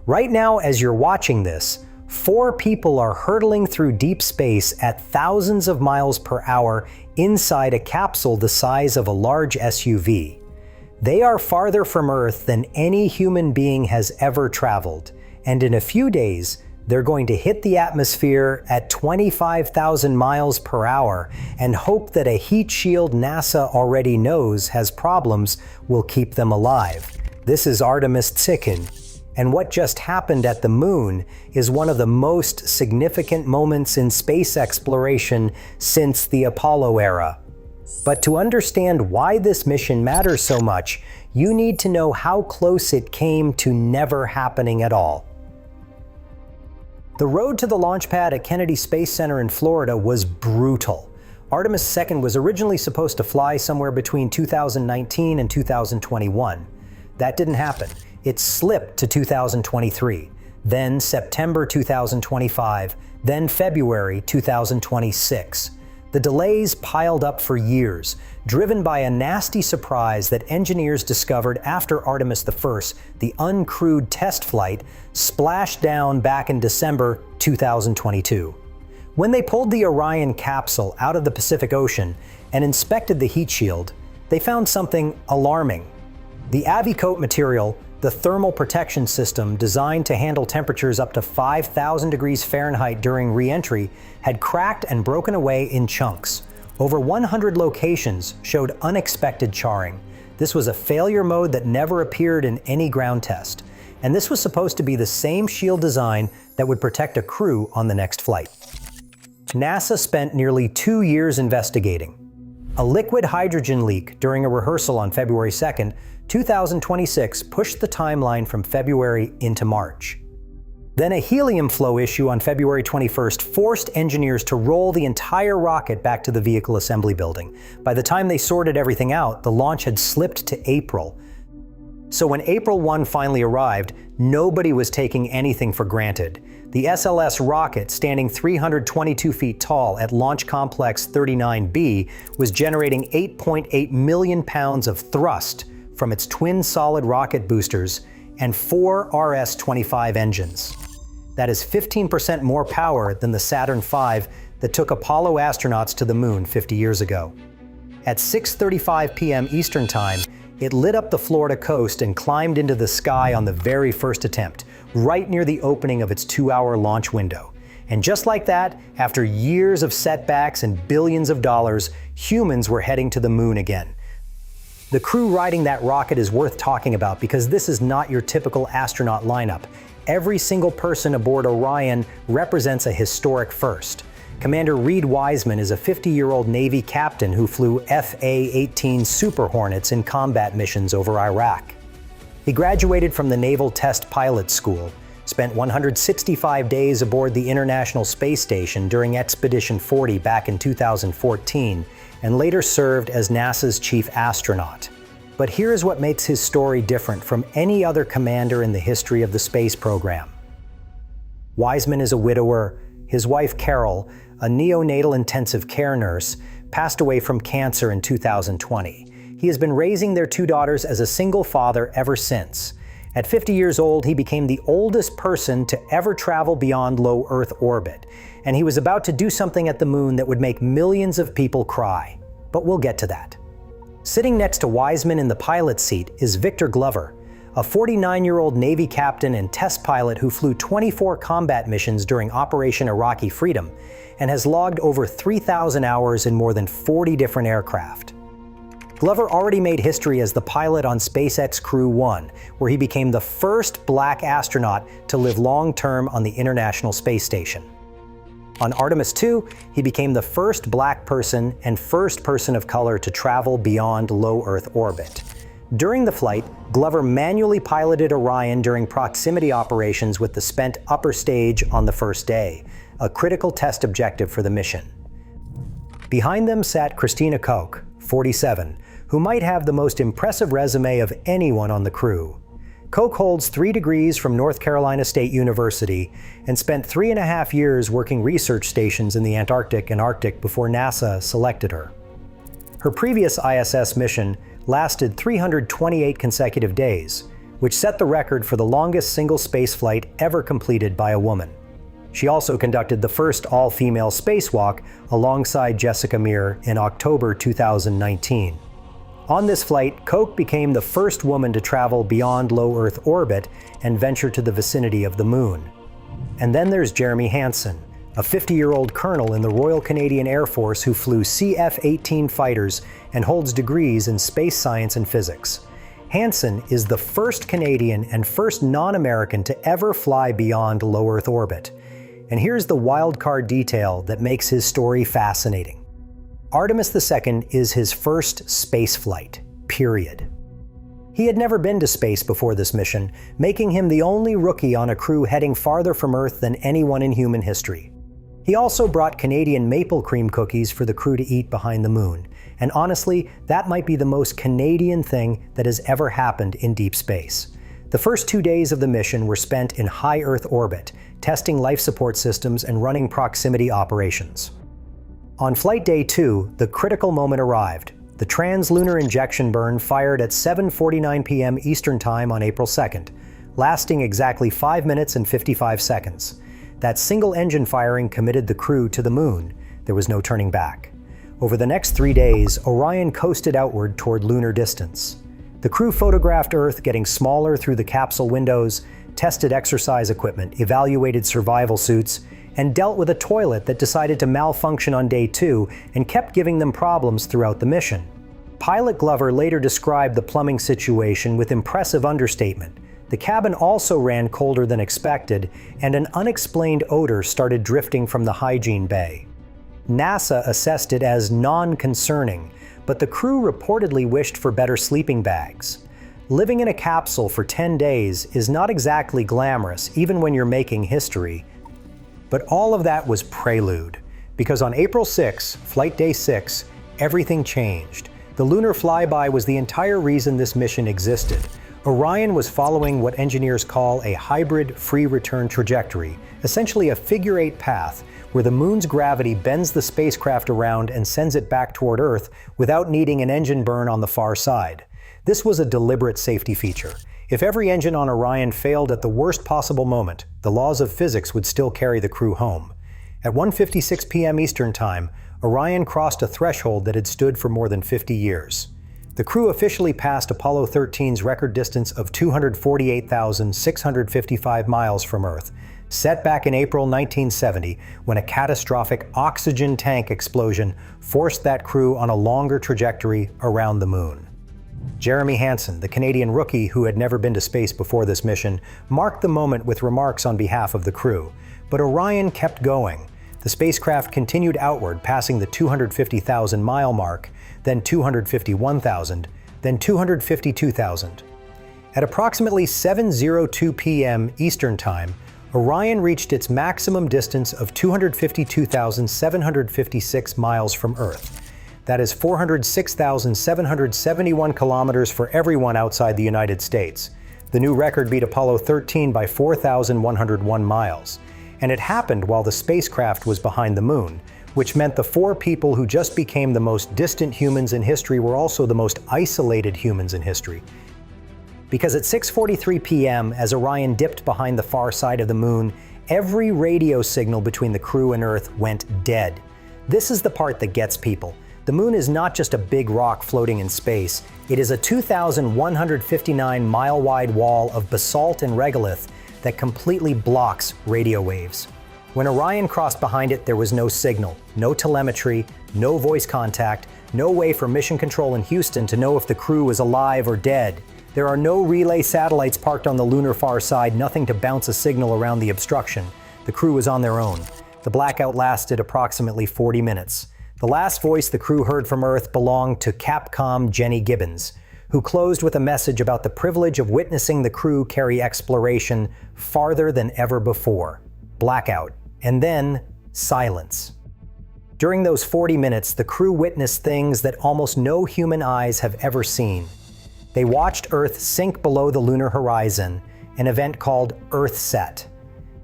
Right now, as you're watching this, 4 people are hurtling through deep space at thousands of miles per hour inside a capsule the size of a large SUV. They are farther from Earth than any human being has ever traveled, and in a few days, they're going to hit the atmosphere at 25,000 miles per hour and hope that a heat shield NASA already knows has problems will keep them alive. This is Artemis II, and what just happened at the moon is one of the most significant moments in space exploration since the Apollo era. But to understand why this mission matters so much, you need to know how close it came to never happening at all. The road to the launch pad at Kennedy Space Center in Florida was brutal. Artemis II was originally supposed to fly somewhere between 2019 and 2021. That didn't happen. It slipped to 2023, then September 2025, then February 2026. The delays piled up for years, driven by a nasty surprise that engineers discovered after Artemis I, the uncrewed test flight, splashed down back in December 2022. When they pulled the Orion capsule out of the Pacific Ocean and inspected the heat shield, they found something alarming. The coat material, the thermal protection system designed to handle temperatures up to 5,000 degrees Fahrenheit during re-entry, had cracked and broken away in chunks. Over 100 locations showed unexpected charring. This was a failure mode that never appeared in any ground test. And this was supposed to be the same shield design that would protect a crew on the next flight. NASA spent nearly 2 years investigating. A liquid hydrogen leak during a rehearsal on February 2nd, 2026 pushed the timeline from February into March. Then a helium flow issue on February 21st forced engineers to roll the entire rocket back to the vehicle assembly building. By the time they sorted everything out, the launch had slipped to April. So when April 1 finally arrived, nobody was taking anything for granted. The SLS rocket, standing 322 feet tall at Launch Complex 39B, was generating 8.8 million pounds of thrust from its twin solid rocket boosters and 4 RS-25 engines. That is 15% more power than the Saturn V that took Apollo astronauts to the moon 50 years ago. At 6:35 p.m. Eastern Time, it lit up the Florida coast and climbed into the sky on the very first attempt, right near the opening of its 2-hour launch window. And just like that, after years of setbacks and billions of dollars, humans were heading to the moon again. The crew riding that rocket is worth talking about because this is not your typical astronaut lineup. Every single person aboard Orion represents a historic first. Commander Reid Wiseman is a 50-year-old Navy captain who flew FA-18 Super Hornets in combat missions over Iraq. He graduated from the Naval Test Pilot School, spent 165 days aboard the International Space Station during Expedition 40 back in 2014, and later served as NASA's chief astronaut. But here's what makes his story different from any other commander in the history of the space program. Wiseman is a widower. His wife, Carol, a neonatal intensive care nurse, passed away from cancer in 2020. He has been raising their 2 daughters as a single father ever since. At 50 years old, he became the oldest person to ever travel beyond low Earth orbit, and he was about to do something at the moon that would make millions of people cry. But we'll get to that. Sitting next to Wiseman in the pilot seat is Victor Glover, a 49-year-old Navy captain and test pilot who flew 24 combat missions during Operation Iraqi Freedom and has logged over 3,000 hours in more than 40 different aircraft. Glover already made history as the pilot on SpaceX Crew 1, where he became the first black astronaut to live long-term on the International Space Station. On Artemis II, he became the first black person and first person of color to travel beyond low Earth orbit. During the flight, Glover manually piloted Orion during proximity operations with the spent upper stage on the first day, a critical test objective for the mission. Behind them sat Christina Koch, 47, who might have the most impressive resume of anyone on the crew. Koch holds 3 degrees from North Carolina State University and spent 3.5 years working research stations in the Antarctic and Arctic before NASA selected her. Her previous ISS mission lasted 328 consecutive days, which set the record for the longest single spaceflight ever completed by a woman. She also conducted the first all-female spacewalk alongside Jessica Meir in October 2019. On this flight, Koch became the first woman to travel beyond low Earth orbit and venture to the vicinity of the Moon. And then there's Jeremy Hansen, a 50-year-old colonel in the Royal Canadian Air Force who flew CF-18 fighters and holds degrees in space science and physics. Hansen is the first Canadian and first non-American to ever fly beyond low Earth orbit. And here's the wildcard detail that makes his story fascinating. Artemis II is his first space flight, period. He had never been to space before this mission, making him the only rookie on a crew heading farther from Earth than anyone in human history. He also brought Canadian maple cream cookies for the crew to eat behind the Moon. And honestly, that might be the most Canadian thing that has ever happened in deep space. The first 2 days of the mission were spent in high Earth orbit, testing life support systems and running proximity operations. On flight day 2, the critical moment arrived. The trans-lunar injection burn fired at 7:49 p.m. Eastern Time on April 2nd, lasting exactly 5 minutes and 55 seconds. That single engine firing committed the crew to the Moon. There was no turning back. Over the next 3 days, Orion coasted outward toward lunar distance. The crew photographed Earth getting smaller through the capsule windows, tested exercise equipment, evaluated survival suits, and dealt with a toilet that decided to malfunction on day 2 and kept giving them problems throughout the mission. Pilot Glover later described the plumbing situation with impressive understatement. The cabin also ran colder than expected, and an unexplained odor started drifting from the hygiene bay. NASA assessed it as non-concerning, but the crew reportedly wished for better sleeping bags. Living in a capsule for 10 days is not exactly glamorous, even when you're making history. But all of that was prelude, because on April 6, flight day 6, everything changed. The lunar flyby was the entire reason this mission existed. Orion was following what engineers call a hybrid free return trajectory, essentially a figure-8 path where the Moon's gravity bends the spacecraft around and sends it back toward Earth without needing an engine burn on the far side. This was a deliberate safety feature. If every engine on Orion failed at the worst possible moment, the laws of physics would still carry the crew home. At 1:56 p.m. Eastern Time, Orion crossed a threshold that had stood for more than 50 years. The crew officially passed Apollo 13's record distance of 248,655 miles from Earth, set back in April 1970 when a catastrophic oxygen tank explosion forced that crew on a longer trajectory around the Moon. Jeremy Hansen, the Canadian rookie who had never been to space before this mission, marked the moment with remarks on behalf of the crew. But Orion kept going. The spacecraft continued outward, passing the 250,000-mile mark, then 251,000, then 252,000. At approximately 7:02 p.m. Eastern Time, Orion reached its maximum distance of 252,756 miles from Earth. That is 406,771 kilometers for everyone outside the United States. The new record beat Apollo 13 by 4,101 miles. And it happened while the spacecraft was behind the Moon, which meant the 4 people who just became the most distant humans in history were also the most isolated humans in history. Because at 6:43 p.m., as Orion dipped behind the far side of the Moon, every radio signal between the crew and Earth went dead. This is the part that gets people. The Moon is not just a big rock floating in space. It is a 2,159-mile-wide wall of basalt and regolith that completely blocks radio waves. When Orion crossed behind it, there was no signal, no telemetry, no voice contact, no way for mission control in Houston to know if the crew was alive or dead. There are no relay satellites parked on the lunar far side, nothing to bounce a signal around the obstruction. The crew was on their own. The blackout lasted approximately 40 minutes. The last voice the crew heard from Earth belonged to Capcom Jenny Gibbons, who closed with a message about the privilege of witnessing the crew carry exploration farther than ever before. Blackout. And then, silence. During those 40 minutes, the crew witnessed things that almost no human eyes have ever seen. They watched Earth sink below the lunar horizon, an event called Earthset.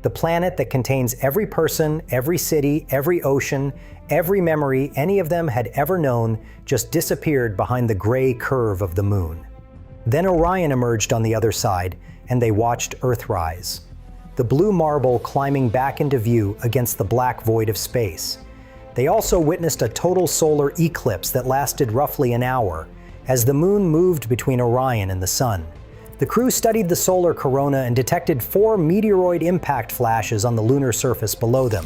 The planet that contains every person, every city, every ocean, every memory any of them had ever known just disappeared behind the gray curve of the Moon. Then Orion emerged on the other side, and they watched Earthrise, the blue marble climbing back into view against the black void of space. They also witnessed a total solar eclipse that lasted roughly an hour, as the moon moved between Orion and the sun. The crew studied the solar corona and detected 4 meteoroid impact flashes on the lunar surface below them.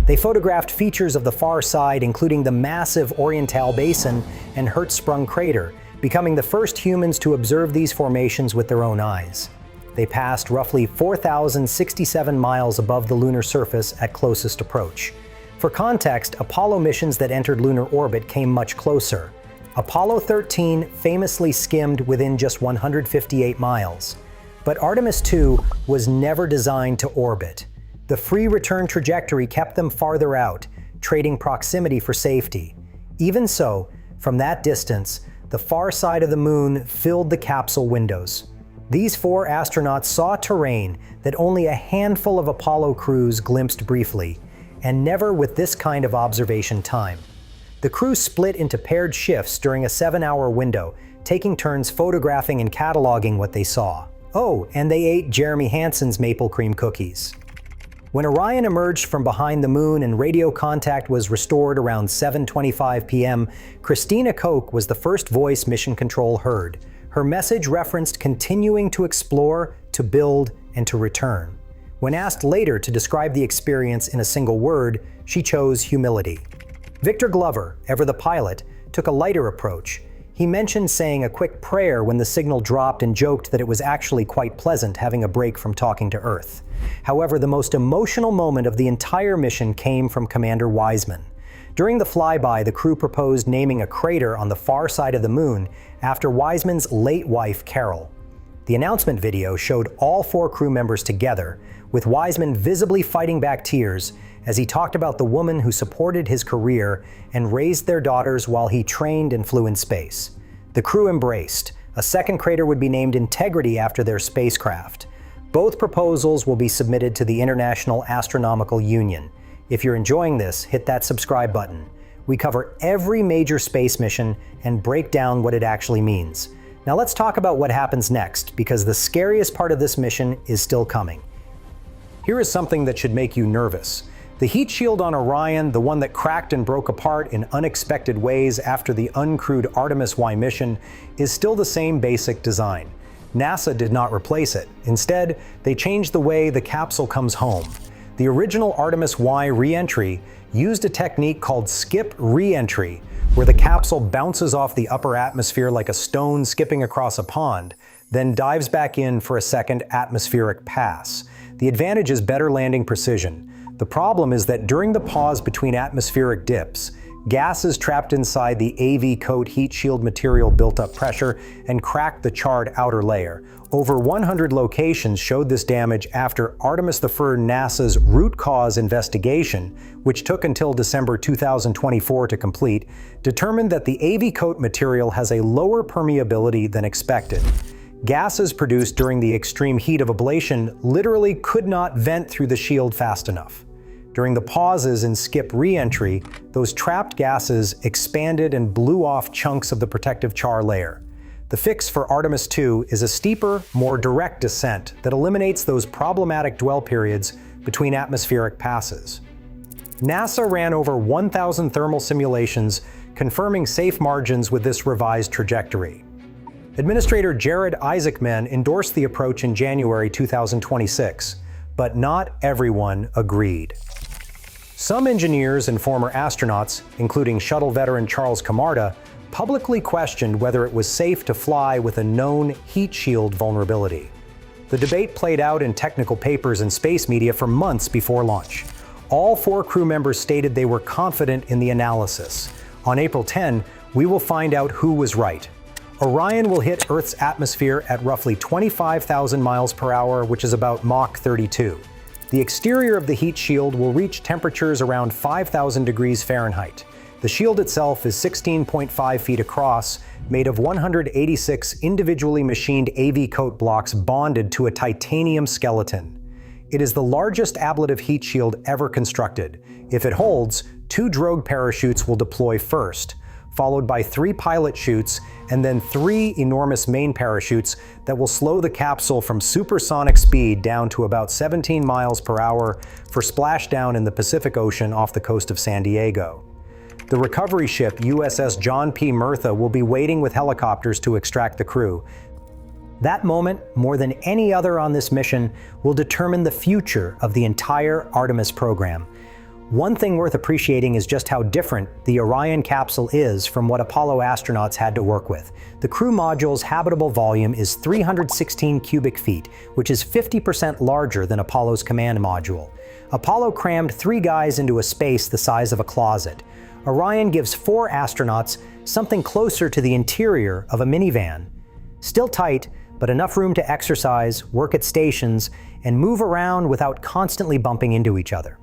They photographed features of the far side, including the massive Oriental Basin and Hertzsprung crater, becoming the first humans to observe these formations with their own eyes. They passed roughly 4,067 miles above the lunar surface at closest approach. For context, Apollo missions that entered lunar orbit came much closer. Apollo 13 famously skimmed within just 158 miles. But Artemis II was never designed to orbit. The free return trajectory kept them farther out, trading proximity for safety. Even so, from that distance, the far side of the moon filled the capsule windows. These 4 astronauts saw terrain that only a handful of Apollo crews glimpsed briefly, and never with this kind of observation time. The crew split into paired shifts during a 7-hour window, taking turns photographing and cataloging what they saw. Oh, and they ate Jeremy Hansen's maple cream cookies. When Orion emerged from behind the moon and radio contact was restored around 7:25 p.m., Christina Koch was the first voice Mission Control heard. Her message referenced continuing to explore, to build, and to return. When asked later to describe the experience in a single word, she chose humility. Victor Glover, ever the pilot, took a lighter approach. He mentioned saying a quick prayer when the signal dropped and joked that it was actually quite pleasant having a break from talking to Earth. However, the most emotional moment of the entire mission came from Commander Wiseman. During the flyby, the crew proposed naming a crater on the far side of the moon after Wiseman's late wife, Carol. The announcement video showed all 4 crew members together, with Wiseman visibly fighting back tears as he talked about the woman who supported his career and raised their daughters while he trained and flew in space. The crew embraced. A second crater would be named Integrity after their spacecraft. Both proposals will be submitted to the International Astronomical Union. If you're enjoying this, hit that subscribe button. We cover every major space mission and break down what it actually means. Now let's talk about what happens next, because the scariest part of this mission is still coming. Here is something that should make you nervous. The heat shield on Orion, the one that cracked and broke apart in unexpected ways after the uncrewed Artemis I mission, is still the same basic design. NASA did not replace it. Instead, they changed the way the capsule comes home. The original Artemis I reentry used a technique called skip reentry, where the capsule bounces off the upper atmosphere like a stone skipping across a pond, then dives back in for a second atmospheric pass. The advantage is better landing precision. The problem is that during the pause between atmospheric dips, gases trapped inside the AV coat heat shield material built up pressure and cracked the charred outer layer. Over 100 locations showed this damage after Artemis I NASA's root cause investigation, which took until December 2024 to complete, determined that the AV coat material has a lower permeability than expected. Gases produced during the extreme heat of ablation literally could not vent through the shield fast enough. During the pauses in skip reentry, those trapped gases expanded and blew off chunks of the protective char layer. The fix for Artemis II is a steeper, more direct descent that eliminates those problematic dwell periods between atmospheric passes. NASA ran over 1,000 thermal simulations confirming safe margins with this revised trajectory. Administrator Jared Isaacman endorsed the approach in January 2026, but not everyone agreed. Some engineers and former astronauts, including shuttle veteran Charles Camarda, publicly questioned whether it was safe to fly with a known heat shield vulnerability. The debate played out in technical papers and space media for months before launch. All 4 crew members stated they were confident in the analysis. On April 10, we will find out who was right. Orion will hit Earth's atmosphere at roughly 25,000 miles per hour, which is about Mach 32. The exterior of the heat shield will reach temperatures around 5,000 degrees Fahrenheit. The shield itself is 16.5 feet across, made of 186 individually machined AV coat blocks bonded to a titanium skeleton. It is the largest ablative heat shield ever constructed. If it holds, 2 drogue parachutes will deploy first. followed by 3 pilot chutes, and then 3 enormous main parachutes that will slow the capsule from supersonic speed down to about 17 miles per hour for splashdown in the Pacific Ocean off the coast of San Diego. The recovery ship USS John P. Murtha will be waiting with helicopters to extract the crew. That moment, more than any other on this mission, will determine the future of the entire Artemis program. One thing worth appreciating is just how different the Orion capsule is from what Apollo astronauts had to work with. The crew module's habitable volume is 316 cubic feet, which is 50% larger than Apollo's command module. Apollo crammed 3 guys into a space the size of a closet. Orion gives 4 astronauts something closer to the interior of a minivan. Still tight, but enough room to exercise, work at stations, and move around without constantly bumping into each other.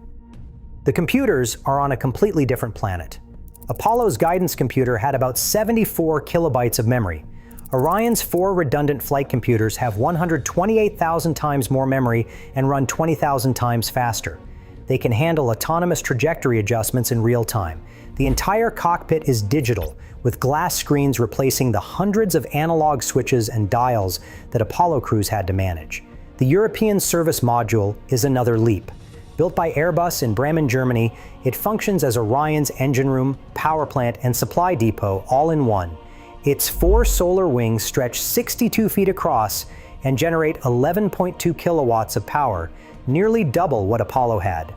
The computers are on a completely different planet. Apollo's guidance computer had about 74 kilobytes of memory. Orion's 4 redundant flight computers have 128,000 times more memory and run 20,000 times faster. They can handle autonomous trajectory adjustments in real time. The entire cockpit is digital, with glass screens replacing the hundreds of analog switches and dials that Apollo crews had to manage. The European Service Module is another leap. Built by Airbus in Bremen, Germany, it functions as Orion's engine room, power plant, and supply depot all in one. Its 4 solar wings stretch 62 feet across and generate 11.2 kilowatts of power, nearly double what Apollo had.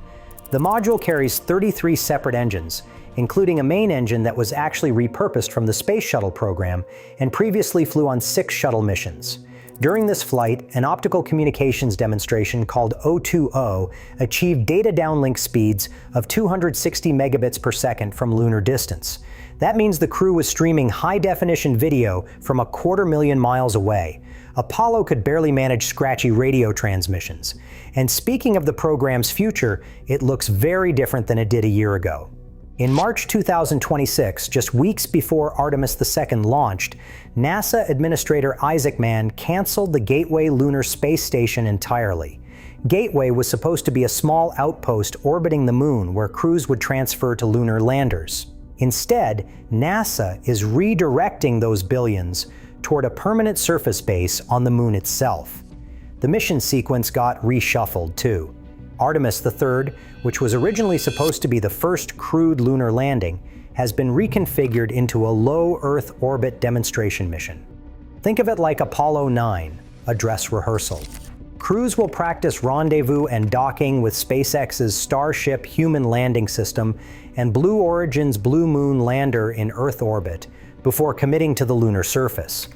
The module carries 33 separate engines, including a main engine that was actually repurposed from the Space Shuttle program and previously flew on 6 shuttle missions. During this flight, an optical communications demonstration called O2O achieved data downlink speeds of 260 megabits per second from lunar distance. That means the crew was streaming high-definition video from 250,000 miles away. Apollo could barely manage scratchy radio transmissions. And speaking of the program's future, it looks very different than it did a year ago. In March 2026, just weeks before Artemis II launched, NASA Administrator Isaac Mann canceled the Gateway Lunar Space Station entirely. Gateway was supposed to be a small outpost orbiting the Moon where crews would transfer to lunar landers. Instead, NASA is redirecting those billions toward a permanent surface base on the Moon itself. The mission sequence got reshuffled too. Artemis III, which was originally supposed to be the first crewed lunar landing, has been reconfigured into a low Earth orbit demonstration mission. Think of it like Apollo 9, a dress rehearsal. Crews will practice rendezvous and docking with SpaceX's Starship human landing system and Blue Origin's Blue Moon lander in Earth orbit before committing to the lunar surface.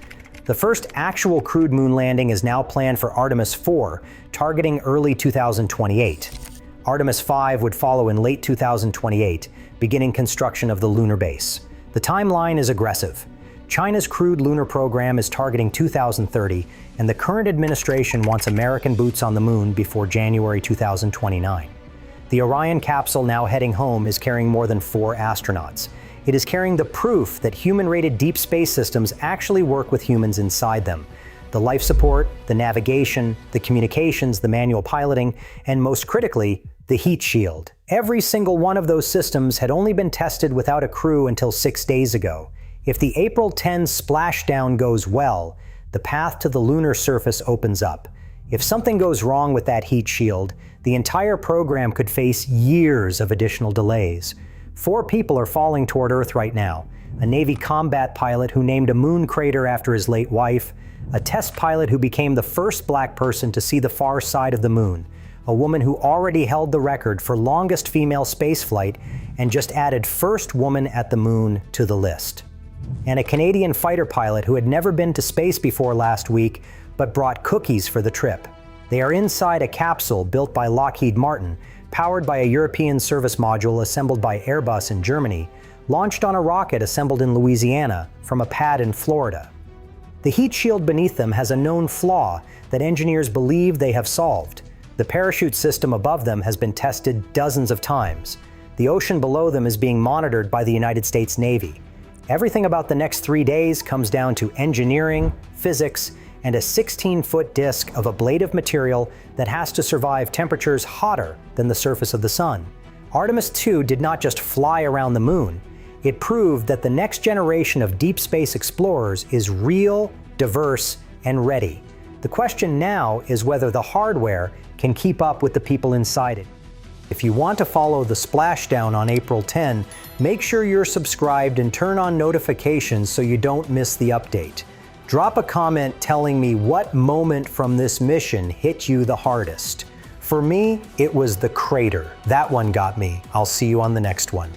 The first actual crewed moon landing is now planned for Artemis IV, targeting early 2028. Artemis V would follow in late 2028, beginning construction of the lunar base. The timeline is aggressive. China's crewed lunar program is targeting 2030, and the current administration wants American boots on the moon before January 2029. The Orion capsule now heading home is carrying more than 4 astronauts. It is carrying the proof that human-rated deep space systems actually work with humans inside them. The life support, the navigation, the communications, the manual piloting, and most critically, the heat shield. Every single one of those systems had only been tested without a crew until 6 days ago. If the April 10 splashdown goes well, the path to the lunar surface opens up. If something goes wrong with that heat shield, the entire program could face years of additional delays. 4 people are falling toward Earth right now. A Navy combat pilot who named a moon crater after his late wife, a test pilot who became the first black person to see the far side of the moon, a woman who already held the record for longest female spaceflight and just added first woman at the moon to the list, and a Canadian fighter pilot who had never been to space before last week but brought cookies for the trip. They are inside a capsule built by Lockheed Martin, powered by a European service module assembled by Airbus in Germany, launched on a rocket assembled in Louisiana from a pad in Florida. The heat shield beneath them has a known flaw that engineers believe they have solved. The parachute system above them has been tested dozens of times. The ocean below them is being monitored by the United States Navy. Everything about the next 3 days comes down to engineering, physics, and a 16-foot disk of ablative material that has to survive temperatures hotter than the surface of the sun. Artemis II did not just fly around the moon, It proved that the next generation of deep space explorers is real, diverse, and ready. The question now is whether the hardware can keep up with the people inside it. If you want to follow the splashdown on April 10, make sure you're subscribed and turn on notifications so you don't miss the update. Drop a comment telling me what moment from this mission hit you the hardest. For me, it was the crater. That one got me. I'll see you on the next one.